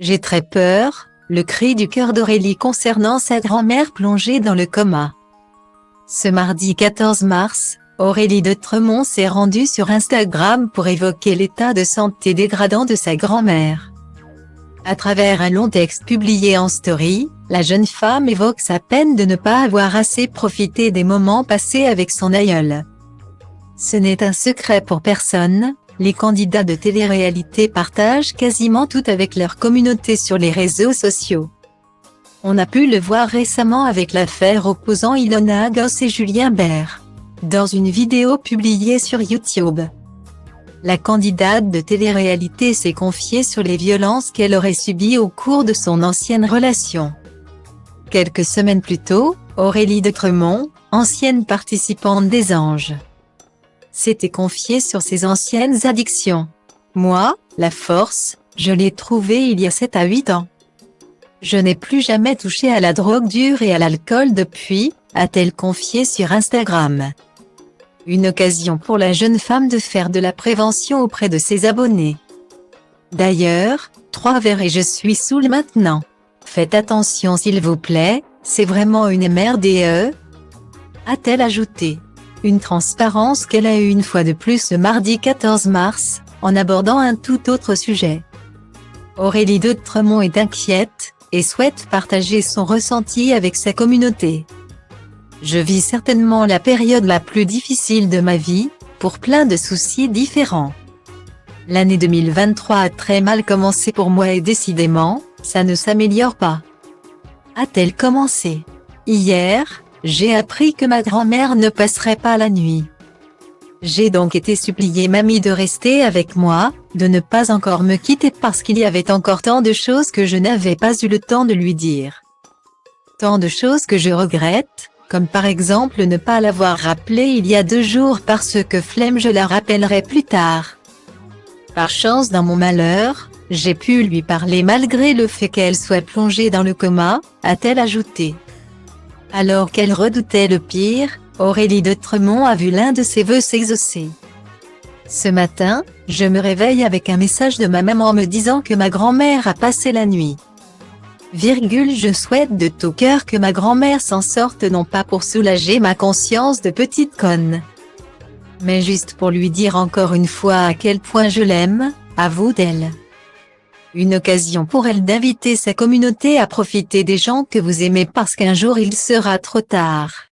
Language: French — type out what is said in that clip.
J'ai très peur, le cri du cœur d'Aurélie concernant sa grand-mère plongée dans le coma. Ce mardi 14 mars, Aurélie de Tremont s'est rendue sur Instagram pour évoquer l'état de santé dégradant de sa grand-mère. À travers un long texte publié en story, la jeune femme évoque sa peine de ne pas avoir assez profité des moments passés avec son aïeule. Ce n'est un secret pour personne, les candidats de télé-réalité partagent quasiment tout avec leur communauté sur les réseaux sociaux. On a pu le voir récemment avec l'affaire opposant Ilona Agos et Julien Bert. Dans une vidéo publiée sur YouTube, la candidate de télé-réalité s'est confiée sur les violences qu'elle aurait subies au cours de son ancienne relation. Quelques semaines plus tôt, Aurélie de Tremont, ancienne participante des Anges, s'était confiée sur ses anciennes addictions. « Moi, la force, je l'ai trouvée il y a 7 à 8 ans. Je n'ai plus jamais touché à la drogue dure et à l'alcool depuis », a-t-elle confié sur Instagram. Une occasion pour la jeune femme de faire de la prévention auprès de ses abonnés. D'ailleurs, 3 verres et je suis saoule maintenant. Faites attention s'il vous plaît, c'est vraiment une MRDE, a-t-elle ajouté. Une transparence qu'elle a eue une fois de plus ce mardi 14 mars, en abordant un tout autre sujet. Aurélie de Tremont est inquiète, et souhaite partager son ressenti avec sa communauté. Je vis certainement la période la plus difficile de ma vie, pour plein de soucis différents. L'année 2023 a très mal commencé pour moi et décidément, ça ne s'améliore pas. A-t-elle commencé. Hier, j'ai appris que ma grand-mère ne passerait pas la nuit. J'ai donc été supplier mamie de rester avec moi, de ne pas encore me quitter parce qu'il y avait encore tant de choses que je n'avais pas eu le temps de lui dire. Tant de choses que je regrette, comme par exemple ne pas l'avoir rappelé il y a 2 jours parce que flemme je la rappellerai plus tard. Par chance dans mon malheur, j'ai pu lui parler malgré le fait qu'elle soit plongée dans le coma, a-t-elle ajouté. Alors qu'elle redoutait le pire, Aurélie de Tremont a vu l'un de ses vœux s'exaucer. Ce matin, je me réveille avec un message de ma maman me disant que ma grand-mère a passé la nuit. Je souhaite de tout cœur que ma grand-mère s'en sorte non pas pour soulager ma conscience de petite conne, mais juste pour lui dire encore une fois à quel point je l'aime, avoue d'elle. Une occasion pour elle d'inviter sa communauté à profiter des gens que vous aimez parce qu'un jour il sera trop tard.